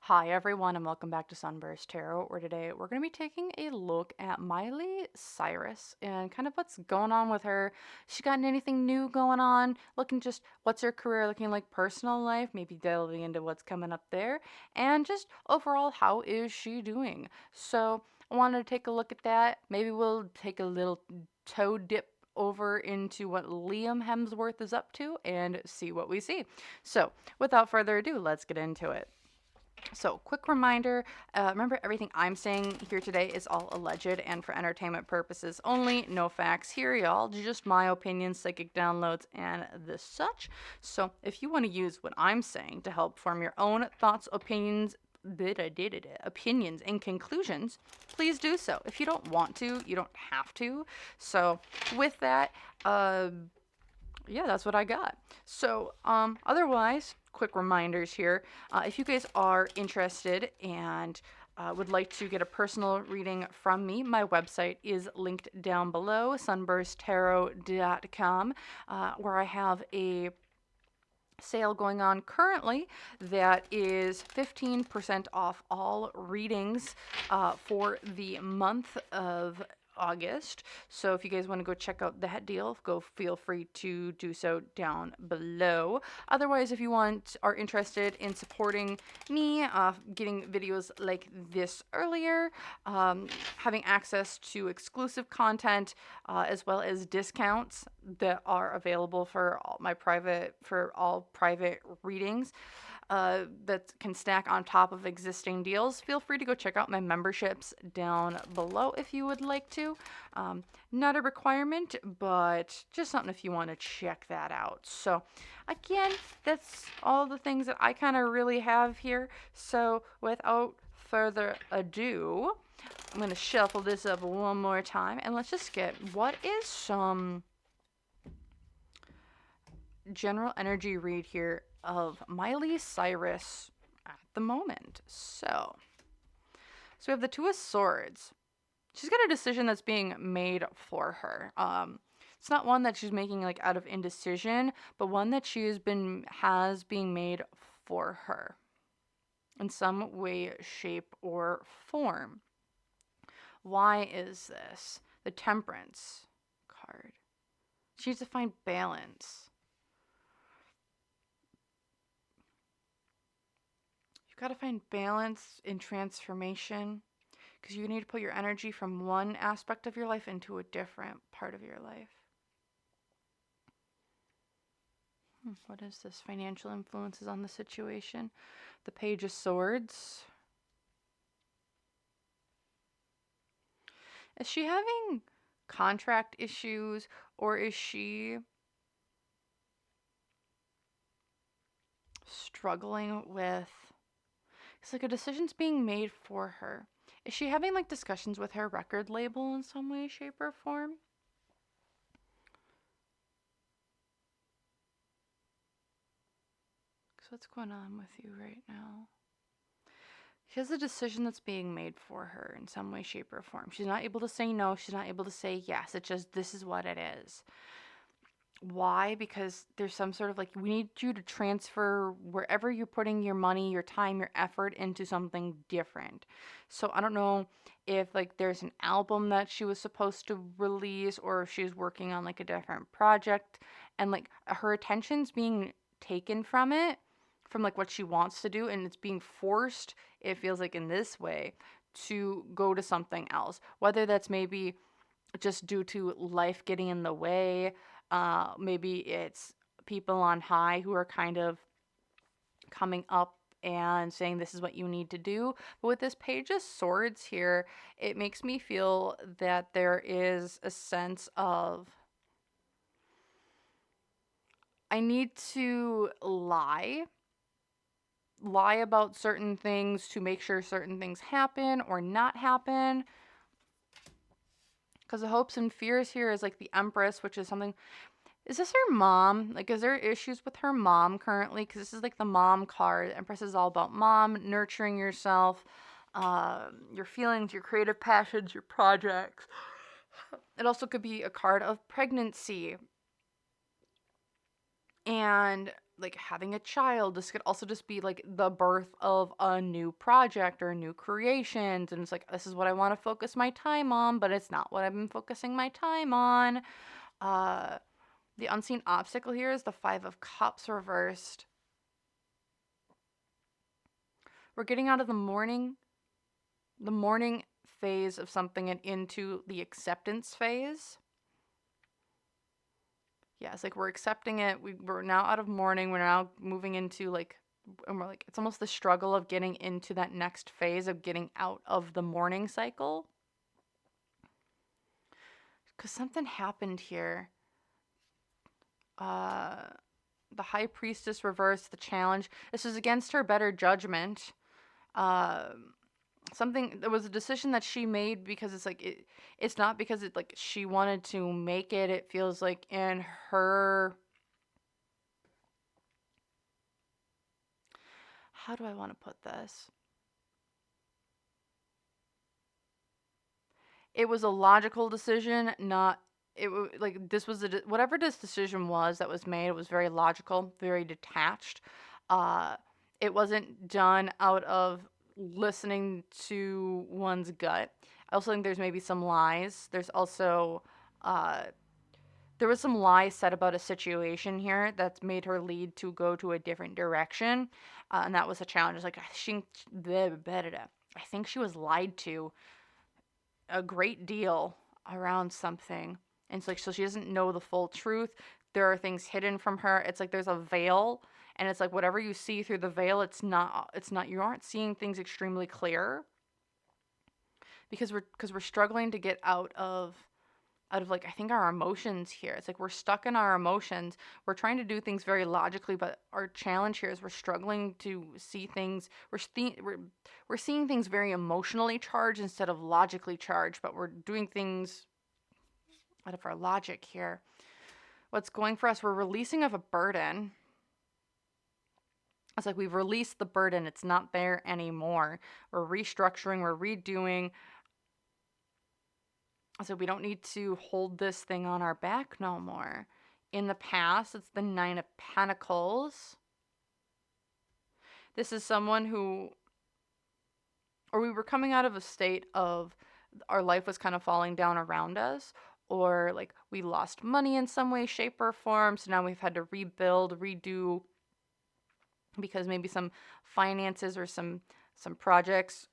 Hi everyone and welcome back to SunBurst Tarot, where today we're going to be taking a look at Miley Cyrus and kind of what's going on with her. She got anything new going on? Looking just what's her career looking like, personal life, maybe delving into what's coming up there, and just overall how is she doing? So I wanted to take a look at that. Maybe we'll take a little toe dip over into what Liam Hemsworth is up to and see what we see. So without further ado, let's get into it. So, quick reminder, remember everything I'm saying here today is all alleged and for entertainment purposes only. No facts here, y'all. Just my opinions, psychic downloads, and the such. So, if you want to use what I'm saying to help form your own thoughts, opinions, and conclusions, please do so. If you don't want to, you don't have to. So, with that, yeah, that's what I got. So, otherwise, quick reminders here. If you guys are interested and would like to get a personal reading from me, my website is linked down below, sunbursttarot.com, where I have a sale going on currently that is 15% off all readings for the month of August. So if you guys want to go check out that deal, go feel free to do so down below. Otherwise, if you are interested in supporting me, getting videos like this earlier, having access to exclusive content, as well as discounts that are available for all private readings, that can stack on top of existing deals, feel free to go check out my memberships down below if you would like to. Not a requirement, but just something if you want to check that out. So again, that's all the things that I kind of really have here. So without further ado, I'm going to shuffle this up one more time and let's just get what is some general energy read here of Miley Cyrus at the moment. So we have the Two of Swords. She's got a decision that's being made for her. It's not one that she's making like out of indecision, but one that has being made for her in some way, shape, or form. Why is this? The Temperance card. She needs to find balance. You've got to find balance in transformation because you need to put your energy from one aspect of your life into a different part of your life. What is this? Financial influences on the situation. The Page of Swords. Is she having contract issues, or is she struggling with... It's like a decision's being made for her. Is she having like discussions with her record label in some way, shape, or form? So what's going on with you right now? She has a decision that's being made for her in some way, shape, or form. She's not able to say no. She's not able to say yes. It's just, this is what it is. Why? Because there's some sort of like, we need you to transfer wherever you're putting your money, your time, your effort into something different. So I don't know if like there's an album that she was supposed to release, or if she's working on like a different project and like her attention's being taken from it, from like what she wants to do, and it's being forced, it feels like in this way, to go to something else. Whether that's maybe just due to life getting in the way, maybe it's people on high who are kind of coming up and saying this is what you need to do. But with this Page of Swords here, it makes me feel that there is a sense of, I need to lie about certain things to make sure certain things happen or not happen. Because the hopes and fears here is like the Empress, which is something... Is this her mom? Like, is there issues with her mom currently? Because this is like the mom card. Empress is all about mom, nurturing yourself, your feelings, your creative passions, your projects. It also could be a card of pregnancy. And like having a child. This could also just be like the birth of a new project or new creations. And it's like, this is what I want to focus my time on, but it's not what I've been focusing my time on. Uh, the unseen obstacle here is the Five of Cups reversed. We're getting out of the mourning phase of something and into the acceptance phase. Yeah, it's like we're accepting it. We're now out of mourning. We're now moving into like, and we're like, it's almost the struggle of getting into that next phase of getting out of the mourning cycle. Because something happened here. The High Priestess reversed the challenge. This is against her better judgment. Uh, there was a decision that she made because it's not because it like she wanted to make it. It feels like in her, how do I want to put this? It was a logical decision, not it was like this was whatever this decision was that was made. It was very logical, very detached. Uh, it wasn't done out of listening to one's gut. I also think there's maybe some lies. There's also uh, there was some lies said about a situation here that's made her lead to go to a different direction, and that was a challenge. It's like I think she was lied to a great deal around something. And it's like, so she doesn't know the full truth. There are things hidden from her. It's like there's a veil, and it's like whatever you see through the veil, it's not you aren't seeing things extremely clear because we're struggling to get out of like I think our emotions here. It's like we're stuck in our emotions. We're trying to do things very logically, but our challenge here is we're struggling to see things. We're seeing things very emotionally charged instead of logically charged, but we're doing things out of our logic here. What's going for us? We're releasing of a burden. It's like we've released the burden. It's not there anymore. We're restructuring, we're redoing. So we don't need to hold this thing on our back no more. In the past, it's the Nine of Pentacles. This is someone who, or we were coming out of a state of our life was kind of falling down around us, or like we lost money in some way, shape, or form. So now we've had to rebuild, redo, because maybe some finances or some projects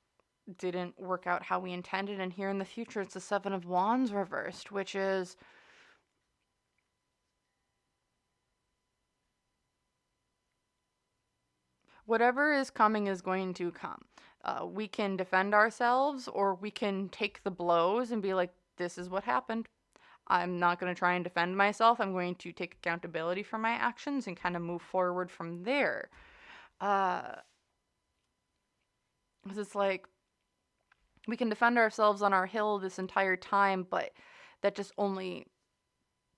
didn't work out how we intended. And here in the future, it's the Seven of Wands reversed, which is whatever is coming is going to come. We can defend ourselves, or we can take the blows and be like, this is what happened. I'm not going to try and defend myself. I'm going to take accountability for my actions and kind of move forward from there. Because it's like, we can defend ourselves on our hill this entire time, but that just only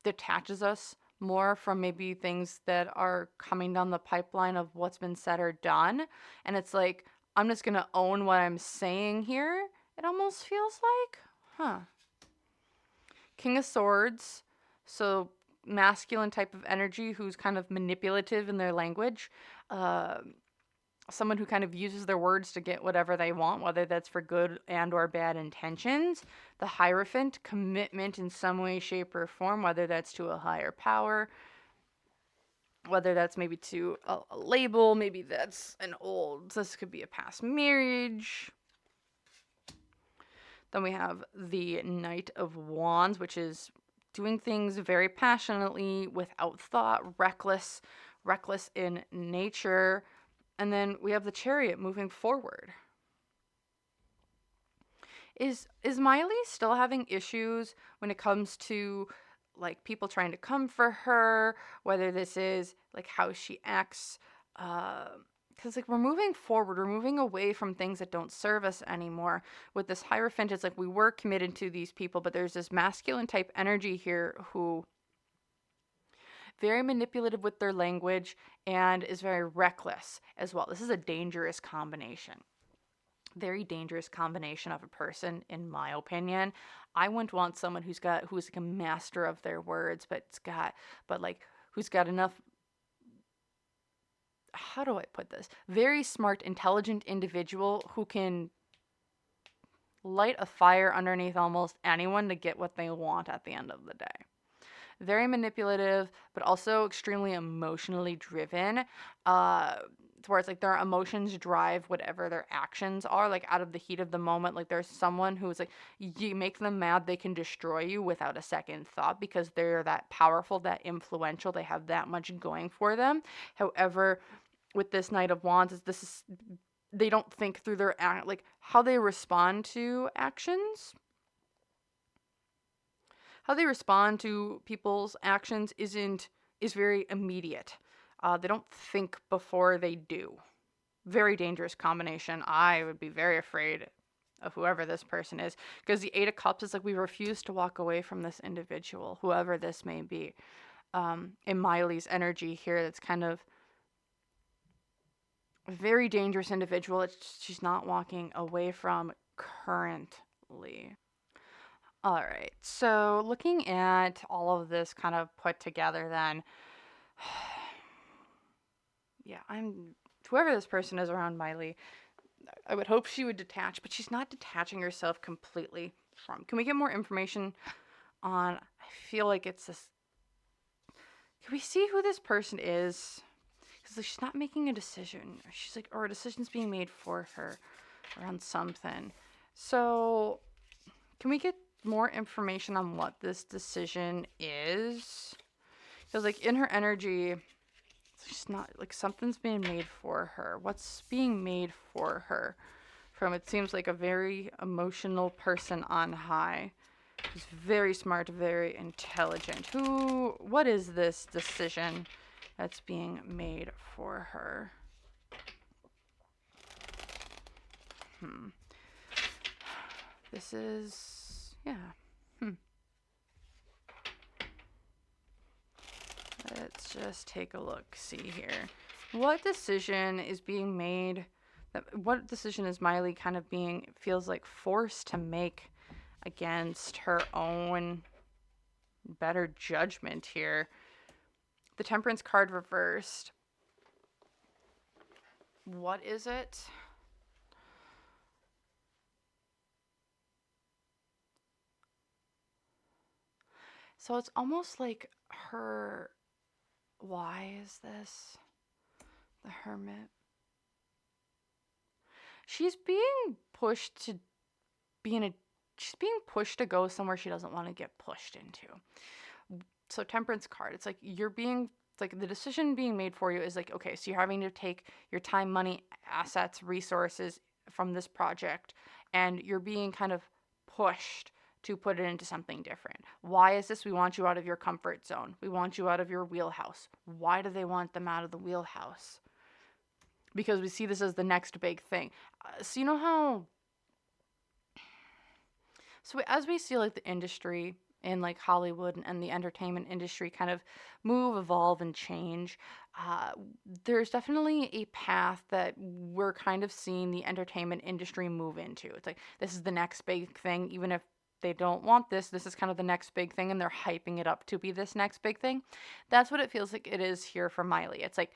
detaches us more from maybe things that are coming down the pipeline of what's been said or done. And it's like, I'm just going to own what I'm saying here. It almost feels like, King of Swords. So masculine type of energy who's kind of manipulative in their language. Someone who kind of uses their words to get whatever they want, whether that's for good and or bad intentions. The Hierophant, commitment in some way, shape, or form, whether that's to a higher power, whether that's maybe to a label, maybe that's this could be a past marriage. Then we have the Knight of Wands, which is doing things very passionately, without thought, reckless in nature. And then we have the Chariot moving forward. Is Miley still having issues when it comes to like people trying to come for her, whether this is like how she acts? Because like we're moving forward, we're moving away from things that don't serve us anymore. With this Hierophant, it's like we were committed to these people, but there's this masculine type energy here who very manipulative with their language and is very reckless as well. This is a dangerous combination. Very dangerous combination of a person, in my opinion. I wouldn't want someone who's like a master of their words, who's got enough how do I put this? Very smart, intelligent individual who can light a fire underneath almost anyone to get what they want at the end of the day. Very manipulative, but also extremely emotionally driven. Where it's like their emotions drive whatever their actions are, like out of the heat of the moment. Like there's someone who's like, you make them mad, they can destroy you without a second thought because they're that powerful, that influential, they have that much going for them. However, with this Knight of Wands, they don't think through their act, like how they respond to actions. How they respond to people's actions is very immediate. They don't think before they do. Very dangerous combination. I would be very afraid of whoever this person is, because the Eight of Cups is like, we refuse to walk away from this individual, whoever this may be. In Miley's energy here, that's kind of a very dangerous individual. She's not walking away from currently. All right, so looking at all of this kind of put together, then, yeah, whoever this person is around Miley, I would hope she would detach, but she's not detaching herself completely from. Can we get more information on, I feel like it's this, can we see who this person is? Because like, she's not making a decision. She's like, or a decision's being made for her around something. So, can we get more information on what this decision is? Because like in her energy, she's not like, something's being made for her. What's being made for her? From, it seems like a very emotional person on high. She's very smart, very intelligent. What is this decision that's being made for her? This is, yeah. Let's just take a look, see here. What decision is being made? What decision is Miley kind of feels like forced to make against her own better judgment here? The Temperance card reversed. What is it? So it's almost like her, why is this? The Hermit. She's being pushed to she's being pushed to go somewhere she doesn't want to get pushed into. So Temperance card, it's like it's like the decision being made for you is like, okay, so you're having to take your time, money, assets, resources from this project, and you're being kind of pushed to put it into something different. Why is this? We want you out of your comfort zone. We want you out of your wheelhouse. Why do they want them out of the wheelhouse? Because we see this as the next big thing. So you know how, so as we see like the industry in like Hollywood and the entertainment industry kind of move, evolve, and change, there's definitely a path that we're kind of seeing the entertainment industry move into. It's like, this is the next big thing, even if they don't want this is kind of the next big thing, and they're hyping it up to be this next big thing. That's what it feels like it is here for Miley. It's like,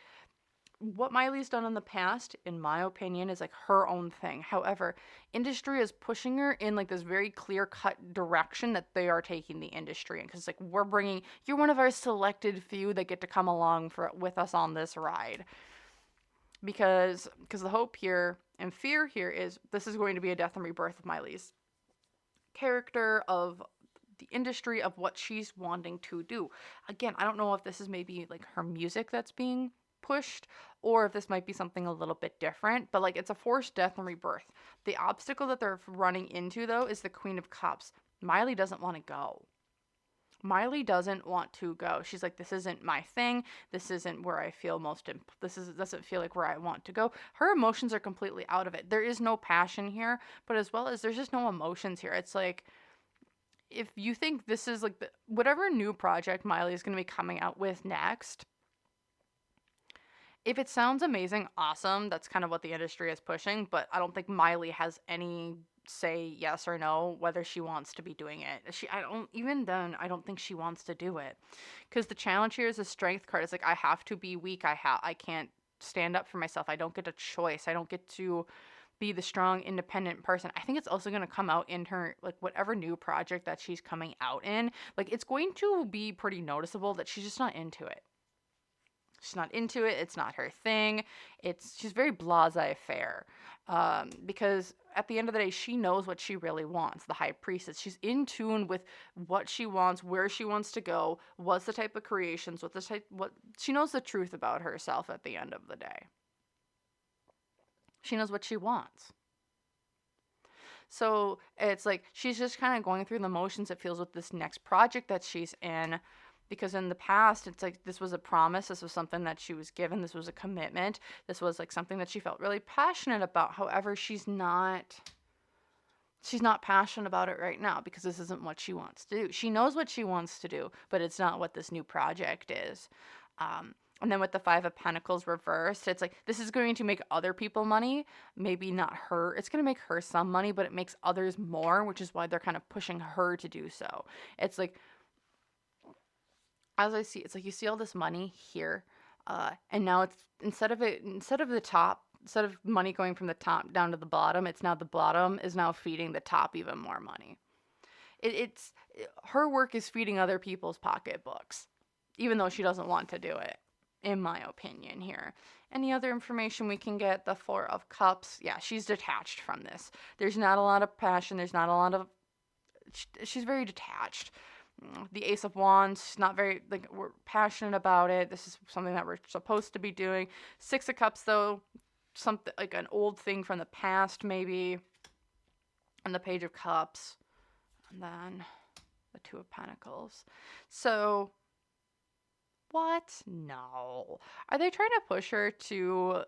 what Miley's done in the past, in my opinion, is like her own thing. However, industry is pushing her in like this very clear-cut direction that they are taking the industry in. Because it's like, you're one of our selected few that get to come along with us on this ride. Because the hope here and fear here is this is going to be a death and rebirth of Miley's character, of the industry, of what she's wanting to do. Again, I don't know if this is maybe like her music that's being pushed, or if this might be something a little bit different, but like, it's a forced death and rebirth. The obstacle that they're running into, though, is the Queen of Cups. Miley doesn't want to go. Miley doesn't want to go. She's like, this isn't my thing. This isn't where I feel doesn't feel like where I want to go. Her emotions are completely out of it. There is no passion here, but as well as there's just no emotions here. It's like, if you think this is like whatever new project Miley is going to be coming out with next, if it sounds amazing, awesome, that's kind of what the industry is pushing, but I don't think Miley has any say yes or no whether she wants to be doing it. I don't think she wants to do it. Because the challenge here is a strength card. It's like, I have to be weak. I can't stand up for myself. I don't get a choice. I don't get to be the strong, independent person. I think it's also going to come out in her, like, whatever new project that she's coming out in. Like, it's going to be pretty noticeable that she's just not into it. She's not into it. It's not her thing. She's very blasé-faire. Because at the end of the day, she knows what she really wants. The high priestess. She's in tune with what she wants, where she wants to go, what's the type of creations, what she knows the truth about herself at the end of the day. She knows what she wants. So it's like she's just kind of going through the motions, it feels, with this next project that she's in. Because in the past, it's like this was a promise. This was something that she was given. This was a commitment. This was like something that she felt really passionate about. However, she's not passionate about it right now because this isn't what she wants to do. She knows what she wants to do, but it's not what this new project is. And then with the Five of Pentacles reversed, it's like this is going to make other people money, maybe not her. It's going to make her some money, but it makes others more, which is why they're kind of pushing her to do so. It's like, as I see, it's like you see all this money here, and now it's instead of money going from the top down to the bottom, it's now the bottom is now feeding the top even more money. It's her work is feeding other people's pocketbooks, even though she doesn't want to do it, in my opinion here. Any other information we can get? The Four of Cups. Yeah, she's detached from this. There's not a lot of passion. There's not a lot of... She's very detached. The Ace of Wands, not very, like, we're passionate about it. This is something that we're supposed to be doing. Six of Cups, though, something like an old thing from the past, maybe. And the Page of Cups. And then the Two of Pentacles. So, what? No. Are they trying to push her to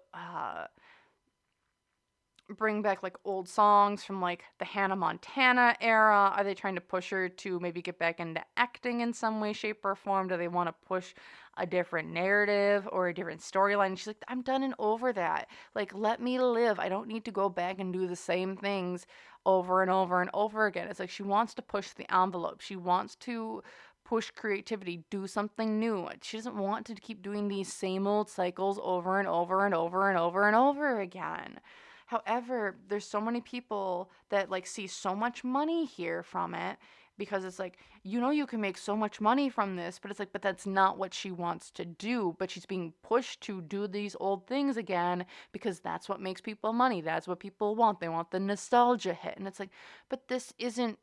bring back like old songs from like the Hannah Montana era? Are they trying to push her to maybe get back into acting in some way, shape, or form? Do they want to push a different narrative or a different storyline? She's like, I'm done and over that. Like, let me live. I don't need to go back and do the same things over and over and over again. It's like she wants to push the envelope. She wants to push creativity, do something new. She doesn't want to keep doing these same old cycles over and over and over and over and over again. However, there's so many people that like see so much money here from it, because it's like, you know, you can make so much money from this, but it's like, but that's not what she wants to do. But she's being pushed to do these old things again because that's what makes people money. That's what people want. They want the nostalgia hit. And it's like, but this isn't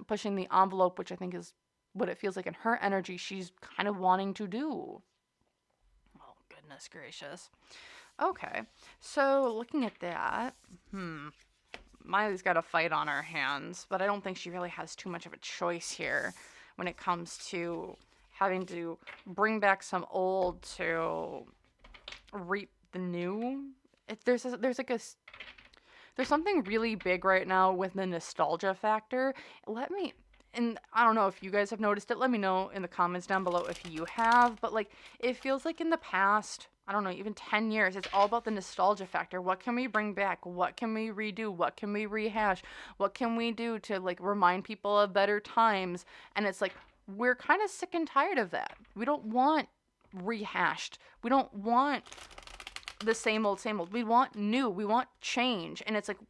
pushing the envelope, which I think is what it feels like in her energy she's kind of wanting to do. Oh, goodness gracious. Okay, so looking at that, Miley's got a fight on her hands, but I don't think she really has too much of a choice here when it comes to having to bring back some old to reap the new. There's something really big right now with the nostalgia factor. And I don't know if you guys have noticed it. Let me know in the comments down below if you have. But like, it feels like in the past, I don't know, even 10 years, it's all about the nostalgia factor. What can we bring back? What can we redo? What can we rehash? What can we do to like remind people of better times? And it's like, we're kind of sick and tired of that. We don't want rehashed. We don't want the same old, same old. We want new. We want change. And it's like,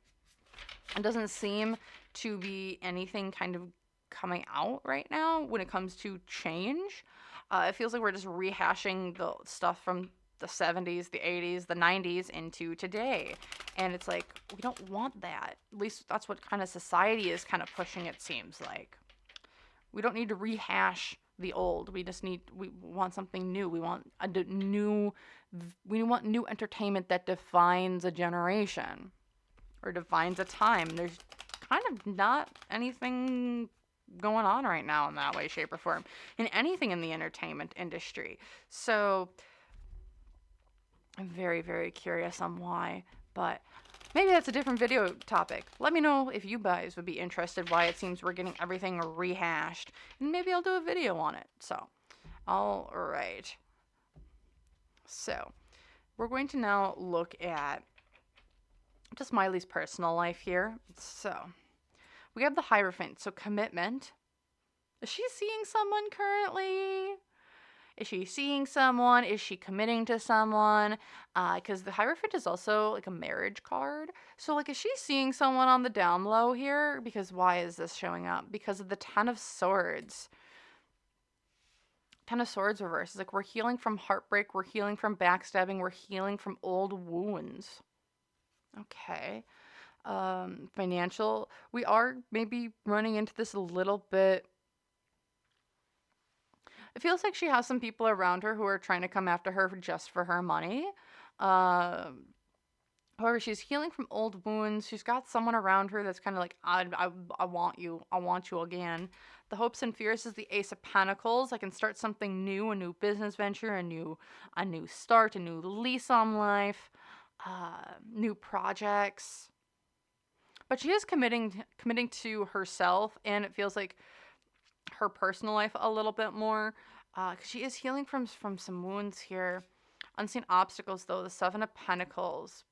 it doesn't seem to be anything kind of coming out right now when it comes to change. It feels like we're just rehashing the stuff from the 70s, the 80s, the 90s into today. And it's like, we don't want that. At least that's what kind of society is kind of pushing, it seems like. We don't need to rehash the old. We want something new. We want new entertainment that defines a generation or defines a time. There's kind of not anything going on right now in that way, shape, or form in anything in the entertainment industry. So I'm very, very curious on why, but maybe that's a different video topic. Let me know if you guys would be interested why it seems we're getting everything rehashed, and maybe I'll do a video on it. So, all right. So, we're going to now look at just Miley's personal life here. So, we have the Hierophant, so commitment. Is she seeing someone currently? Is she seeing someone? Is she committing to someone? Because the Hierophant is also like a marriage card. So, like, is she seeing someone on the down low here? Because why is this showing up? Because of the Ten of Swords. Ten of Swords reverse. It's like we're healing from heartbreak, we're healing from backstabbing, we're healing from old wounds. Okay. Financial. We are maybe running into this a little bit. It feels like she has some people around her who are trying to come after her just for her money. Um, However, she's healing from old wounds. She's got someone around her that's kind of like, I want you. I want you again. The hopes and fears is the Ace of Pentacles. I can start something new, a new business venture, a new start, a new lease on life, new projects. But she is committing to herself, and it feels like her personal life a little bit more. Because she is healing from some wounds here. Unseen obstacles, though. The Seven of Pentacles.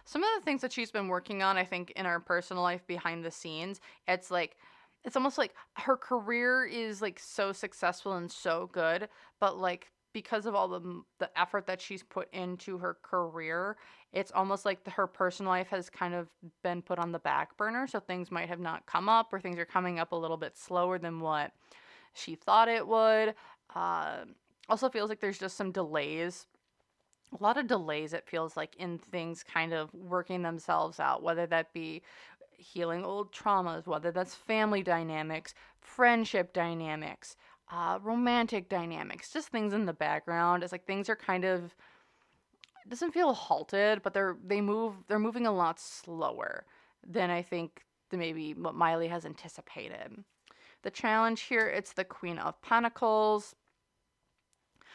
Some of the things that she's been working on, I think, in her personal life behind the scenes, it's almost like her career is like so successful and so good, but like because of all the effort that she's put into her career, it's almost like her personal life has kind of been put on the back burner. So things might have not come up, or things are coming up a little bit slower than what she thought it would. Uh, Also feels like there's just some delays, a lot of delays, it feels like, in things kind of working themselves out, whether that be healing old traumas, whether that's family dynamics, friendship dynamics, romantic dynamics, just things in the background. It's like things are kind of, it doesn't feel halted, but they're moving a lot slower than I think maybe what Miley has anticipated. The challenge here, it's the Queen of Pentacles.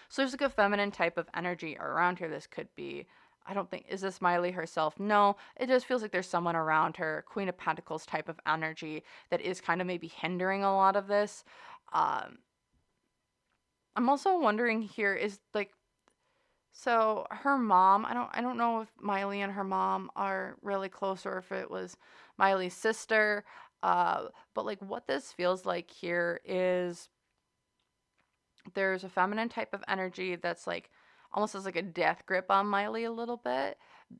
So there's like a feminine type of energy around here. This could be, I don't think, is this Miley herself? No, it just feels like there's someone around her, Queen of Pentacles type of energy, that is kind of maybe hindering a lot of this. Um, I'm also wondering here is like, so her mom, I don't know if Miley and her mom are really close or if it was Miley's sister. But like what this feels like here is there's a feminine type of energy that's like almost as like a death grip on Miley a little bit.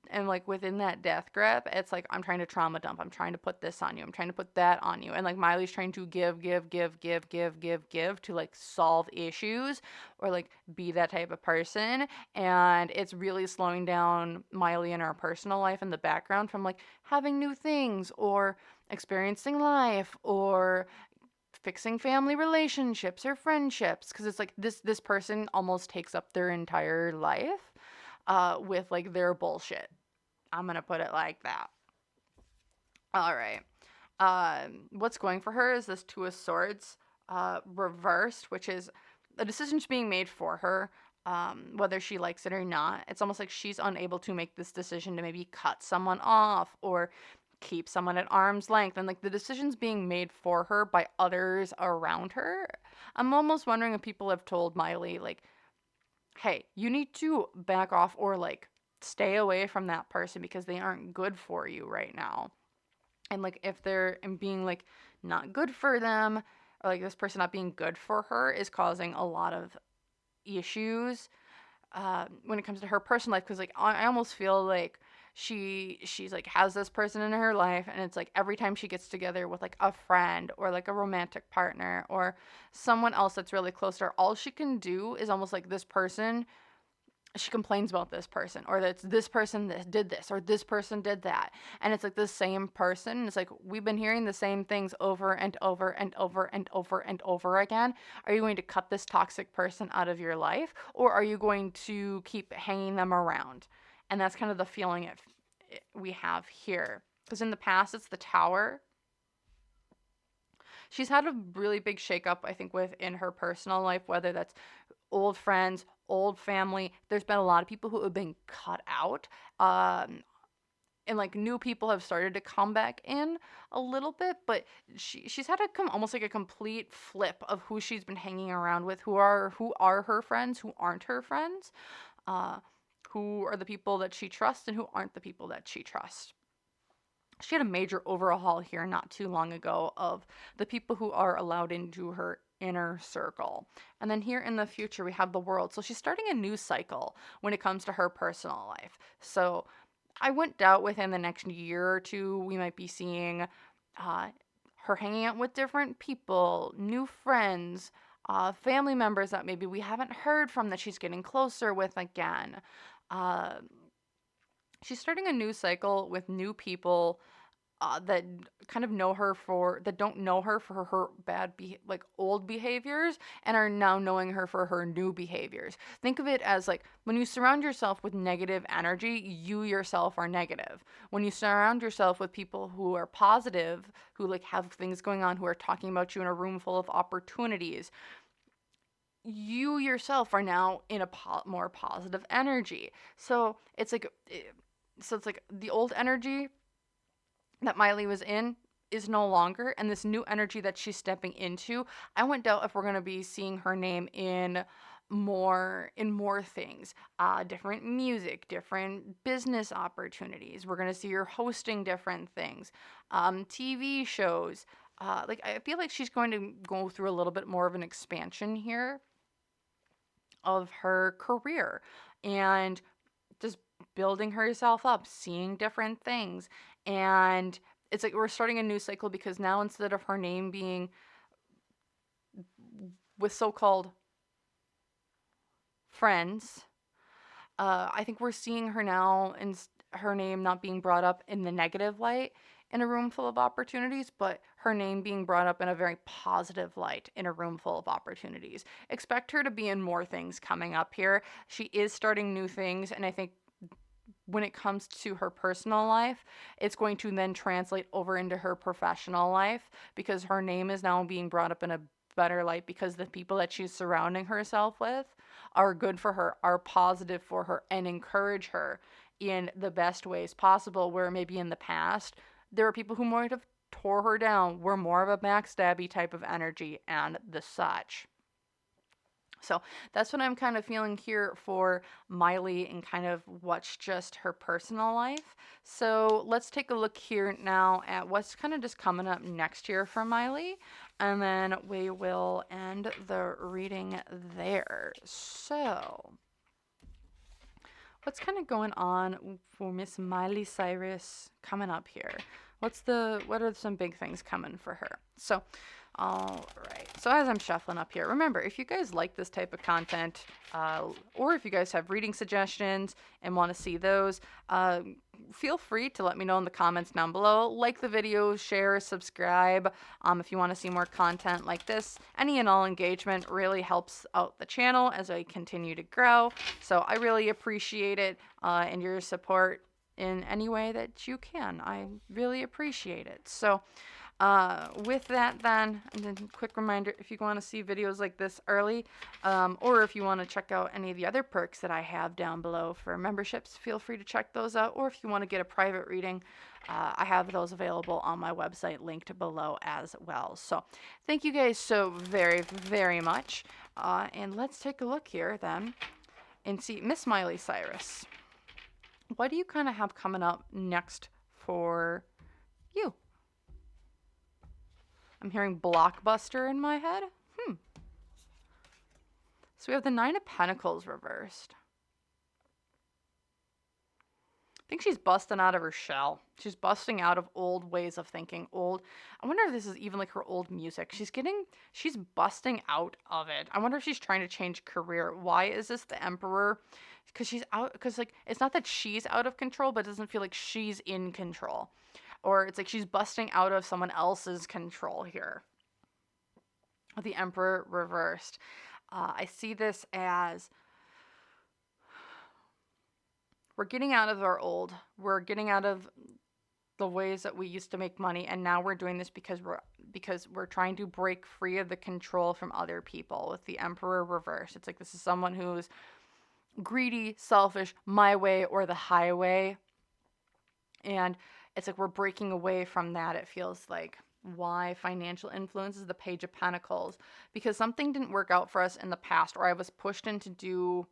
And like within that death grip, it's like, I'm trying to trauma dump. I'm trying to put this on you. I'm trying to put that on you. And like Miley's trying to give to like solve issues or like be that type of person. And it's really slowing down Miley in her personal life in the background from like having new things or experiencing life or fixing family relationships or friendships, because it's like this person almost takes up their entire life with like their bullshit. I'm gonna put it like that. All right. What's going for her is this Two of Swords reversed, which is the decision's being made for her, whether she likes it or not. It's almost like she's unable to make this decision to maybe cut someone off or keep someone at arm's length, and like the decisions being made for her by others around her. I'm almost wondering if people have told Miley like, hey, you need to back off or like stay away from that person because they aren't good for you right now. And like if they're being like not good for them, or like this person not being good for her is causing a lot of issues when it comes to her personal life, because like I almost feel like she's like has this person in her life, and it's like every time she gets together with like a friend or like a romantic partner or someone else that's really close to her, all she can do is almost like this person, she complains about this person, or that's this person that did this or this person did that, and it's like the same person. It's like we've been hearing the same things over and over and over and over and over again. Are you going to cut this toxic person out of your life, or are you going to keep hanging them around? And that's kind of the feeling we have here, because in the past it's the Tower. She's had a really big shakeup, I think, within her personal life, whether that's old friends, old family. There's been a lot of people who have been cut out. And like new people have started to come back in a little bit, but she's had almost like a complete flip of who she's been hanging around with, who are her friends, who aren't her friends, who are the people that she trusts and who aren't the people that she trusts. She had a major overhaul here not too long ago of the people who are allowed into her inner circle. And then here in the future, we have the World. So she's starting a new cycle when it comes to her personal life. So I wouldn't doubt within the next year or two, we might be seeing her hanging out with different people, new friends, family members that maybe we haven't heard from that she's getting closer with again. Uh, she's starting a new cycle with new people that kind of know her for that don't know her for her like old behaviors and are now knowing her for her new behaviors. Think of it as like when you surround yourself with negative energy, you yourself are negative. When you surround yourself with people who are positive, who like have things going on, who are talking about you in a room full of opportunities, you yourself are now in a more positive energy. So it's like the old energy that Miley was in is no longer, and this new energy that she's stepping into, I wouldn't doubt if we're going to be seeing her name in more things, different music, different business opportunities. We're going to see her hosting different things, TV shows. Like I feel like she's going to go through a little bit more of an expansion here of her career and just building herself up, seeing different things. And it's like we're starting a new cycle because now instead of her name being with so-called friends, I think we're seeing her now and her name not being brought up in the negative light in a room full of opportunities, but her name being brought up in a very positive light in a room full of opportunities. Expect her to be in more things coming up here. She is starting new things, and I think when it comes to her personal life, it's going to then translate over into her professional life because her name is now being brought up in a better light because the people that she's surrounding herself with are good for her, are positive for her, and encourage her in the best ways possible. Where maybe in the past, there were people who might have tore her down, were more of a backstabby type of energy and the such. So that's what I'm kind of feeling here for Miley and kind of what's just her personal life. So let's take a look here now at what's kind of just coming up next year for Miley. And then we will end the reading there. So what's kind of going on for Miss Miley Cyrus coming up here? What are some big things coming for her? So all right. So as I'm shuffling up here, remember, if you guys like this type of content, or if you guys have reading suggestions and want to see those, feel free to let me know in the comments down below. Like the video, share, subscribe. If you want to see more content like this, any and all engagement really helps out the channel as I continue to grow. So I really appreciate it, and your support in any way that you can. I really appreciate it. So with that then, and then quick reminder, if you want to see videos like this early, or if you want to check out any of the other perks that I have down below for memberships, feel free to check those out. Or if you want to get a private reading, I have those available on my website linked below as well. So thank you guys so very, very much. And let's take a look here then and see Miss Miley Cyrus. What do you kind of have coming up next for you? I'm hearing blockbuster in my head. So we have the Nine of Pentacles reversed. I think she's busting out of her shell. She's busting out of old ways of thinking. I wonder if this is even like her old music. She's busting out of it. I wonder if she's trying to change career. Why is this the Emperor? Because like, it's not that she's out of control, but it doesn't feel like she's in control. Or it's like she's busting out of someone else's control here. The Emperor reversed. I see this as we're getting out of we're getting out of the ways that we used to make money, and now we're doing this because we're trying to break free of the control from other people. With the Emperor reversed, it's like this is someone who's greedy, selfish, my way or the highway. And it's like we're breaking away from that. It feels like why financial influence is the Page of Pentacles, because something didn't work out for us in the past, or I was pushed into do.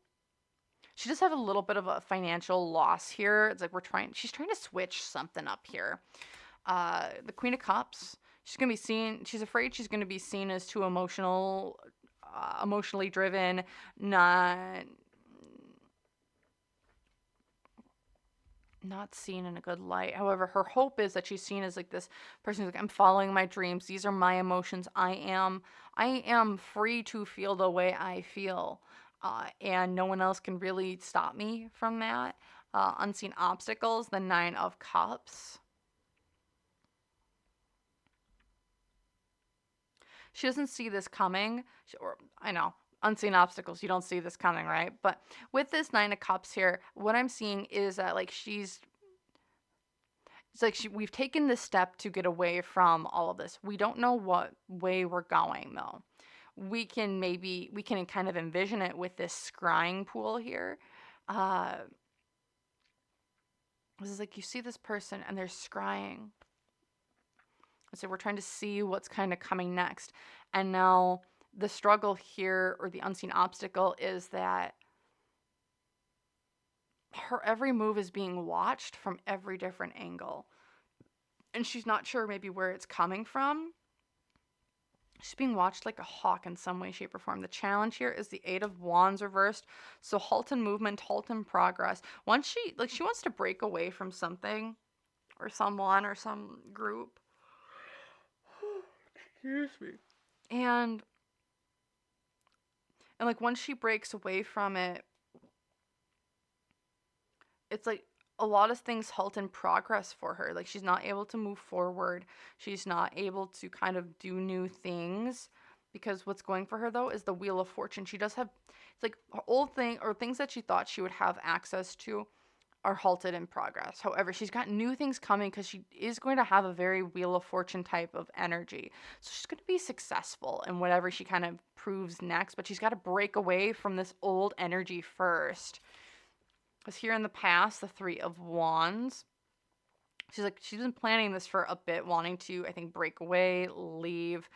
She just had a little bit of a financial loss here. It's like she's trying to switch something up here. The Queen of Cups, She's afraid she's going to be seen as too emotionally driven, not seen in a good light. However, her hope is that she's seen as like this person who's like, I'm following my dreams. These are my emotions. I am free to feel the way I feel. And no one else can really stop me from that. Unseen obstacles, the Nine of Cups. She doesn't see this coming. Or I know, unseen obstacles, you don't see this coming, right? But with this Nine of Cups here, what I'm seeing is that like it's like we've taken this step to get away from all of this. We don't know what way we're going though. We can kind of envision it with this scrying pool here. Uh, this is like you see this person and they're scrying. So we're trying to see what's kind of coming next. And now the struggle here, or the unseen obstacle, is that her every move is being watched from every different angle. And she's not sure maybe where it's coming from. She's being watched like a hawk in some way, shape, or form. The challenge here is the Eight of Wands reversed. So halt in movement, halt in progress. Once she wants to break away from something or someone or some group. Excuse me. And like once she breaks away from it, it's like a lot of things halt in progress for her. Like she's not able to move forward. She's not able to kind of do new things, because what's going for her though is the Wheel of Fortune. She does have, it's like old thing or things that she thought she would have access to are halted in progress. However, she's got new things coming because she is going to have a very Wheel of Fortune type of energy. So she's going to be successful in whatever she kind of proves next, but she's got to break away from this old energy first. Because here in the past, the Three of Wands, she's been planning this for a bit, wanting to, I think, break away, leave,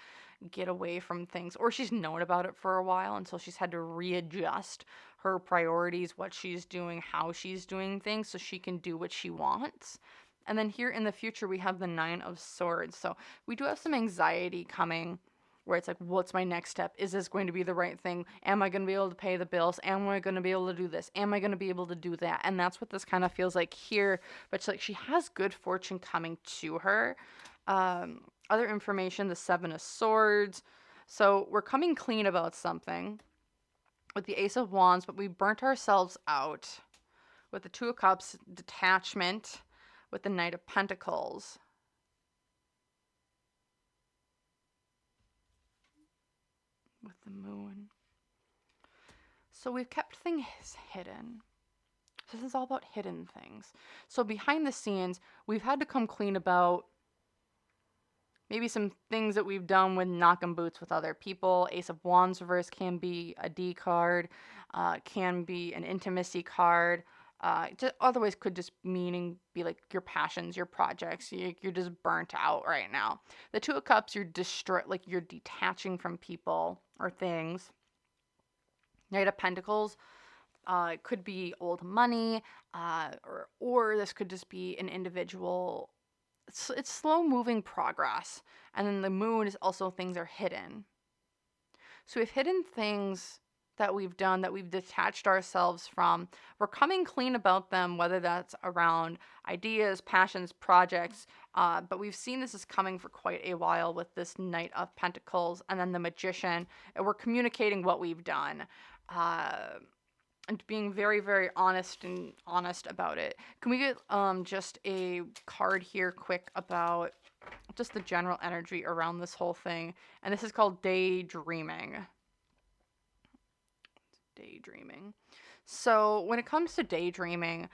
get away from things, or she's known about it for a while until she's had to readjust her priorities, what she's doing, how she's doing things, so she can do what she wants. And then here in the future, we have the Nine of Swords. So we do have some anxiety coming, where it's like, what's my next step? Is this going to be the right thing? Am I going to be able to pay the bills? Am I going to be able to do this? Am I going to be able to do that? And that's what this kind of feels like here. But it's like she has good fortune coming to her. Other information, the Seven of Swords. So we're coming clean about something with the Ace of Wands, but we burnt ourselves out with the Two of Cups, detachment, with the Knight of Pentacles. With the Moon. So we've kept things hidden. This is all about hidden things. So behind the scenes, we've had to come clean about maybe some things that we've done with knocking boots with other people. Ace of Wands reverse can be a D card, can be an intimacy card. Otherwise could just be like your passions, your projects. You're just burnt out right now. The Two of Cups, you're detaching from people or things. Knight of Pentacles, it could be old money, or this could just be an individual. It's slow moving progress. And then the Moon is also things are hidden. So we've hidden things that we've done, that we've detached ourselves from. We're coming clean about them, whether that's around ideas, passions, projects. But we've seen this is coming for quite a while with this Knight of Pentacles and then the Magician. And we're communicating what we've done. And being very, very honest about it. Can we get just a card here quick about just the general energy around this whole thing? And this is called daydreaming. Daydreaming. So when it comes to daydreaming,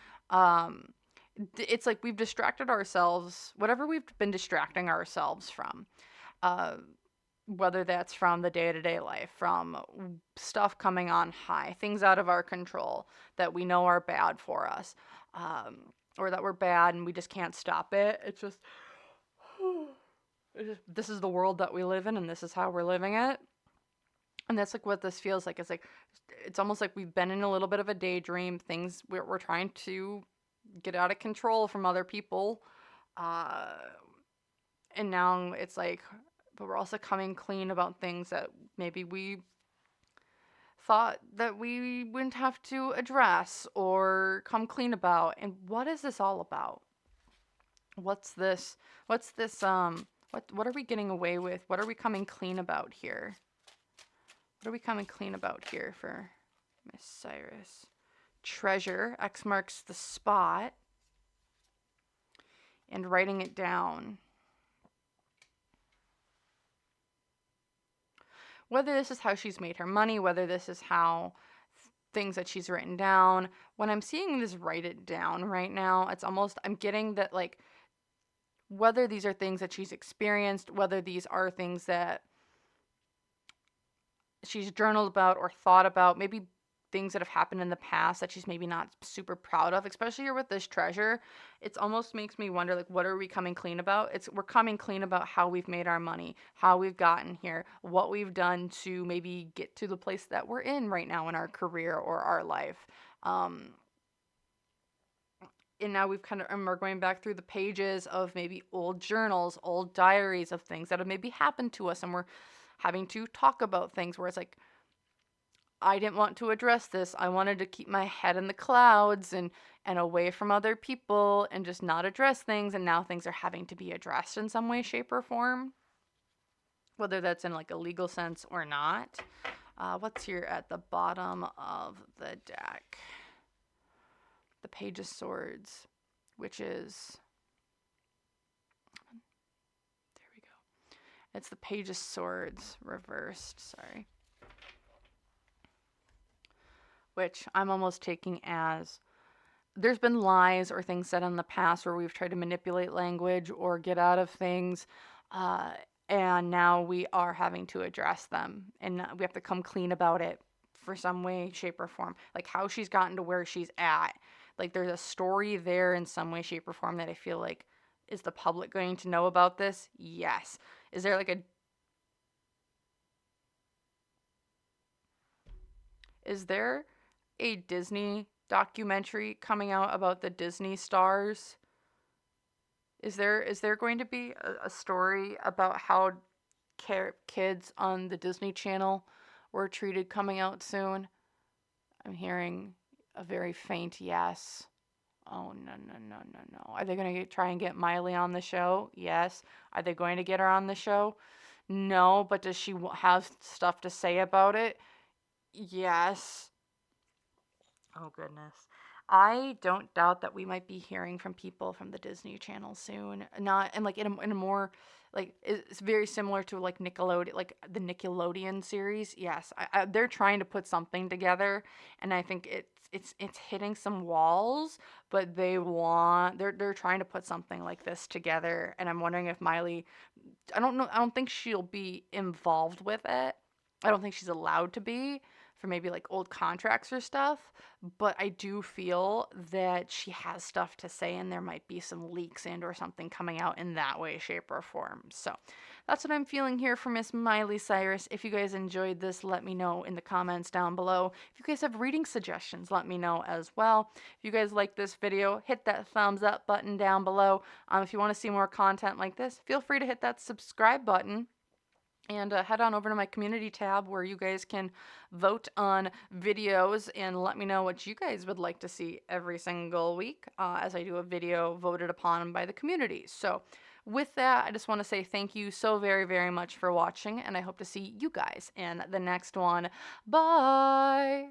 it's like we've distracted ourselves, whatever we've been distracting ourselves from. Whether that's from the day-to-day life, from stuff coming on high, things out of our control that we know are bad for us, or that we're bad and we just can't stop it. It's just, this is the world that we live in and this is how we're living it. And that's like what this feels like. It's almost like we've been in a little bit of a daydream. Things we're trying to get out of control from other people. And now it's like, but we're also coming clean about things that maybe we thought that we wouldn't have to address or come clean about. And what is this all about? What's this? What's this? What are we getting away with? What are we coming clean about here? What are we coming clean about here for Miss Cyrus? Treasure. X marks the spot. And writing it down. Whether this is how she's made her money, whether this is how things that she's written down. When I'm seeing this write it down right now, it's almost, I'm getting that, like, whether these are things that she's experienced, whether these are things that she's journaled about or thought about, maybe things that have happened in the past that she's maybe not super proud of, especially here with this treasure. It's almost makes me wonder, like, what are we coming clean about? We're coming clean about how we've made our money, how we've gotten here, what we've done to maybe get to the place that we're in right now in our career or our life. And now we've kind of, and we're going back through the pages of maybe old journals, old diaries of things that have maybe happened to us, and we're having to talk about things where it's like, I didn't want to address this. I wanted to keep my head in the clouds and away from other people and just not address things. And now things are having to be addressed in some way, shape, or form, whether that's in like a legal sense or not. What's here at the bottom of the deck? The Page of Swords, which is, there we go. It's the Page of Swords reversed, sorry. Which I'm almost taking as, there's been lies or things said in the past where we've tried to manipulate language or get out of things, and now we are having to address them, and we have to come clean about it for some way, shape, or form. Like how she's gotten to where she's at. Like there's a story there in some way, shape, or form that I feel like, is the public going to know about this? Yes. Is there like a, is there a Disney documentary coming out about the Disney stars? Is there going to be a story about how kids on the Disney Channel were treated coming out soon? I'm hearing a very faint yes. Oh, no, no, no, no, no. Are they going to try and get Miley on the show? Yes. Are they going to get her on the show? No, but does she have stuff to say about it? Yes. Oh, goodness. I don't doubt that we might be hearing from people from the Disney Channel soon. Not, and like in a more, like, it's very similar to like Nickelodeon, like the Nickelodeon series. Yes, they're trying to put something together, and I think it's hitting some walls, but they're trying to put something like this together, and I'm wondering if Miley, I don't know, I don't think she'll be involved with it. I don't think she's allowed to be, for maybe like old contracts or stuff, but I do feel that she has stuff to say, and there might be some leaks and or something coming out in that way, shape, or form. So that's what I'm feeling here for Miss Miley Cyrus. If you guys enjoyed this, let me know in the comments down below. If you guys have reading suggestions, let me know as well. If you guys like this video, hit that thumbs up button down below. If you want to see more content like this, feel free to hit that subscribe button. And head on over to my community tab where you guys can vote on videos and let me know what you guys would like to see every single week as I do a video voted upon by the community. So with that, I just want to say thank you so very, very much for watching, and I hope to see you guys in the next one. Bye!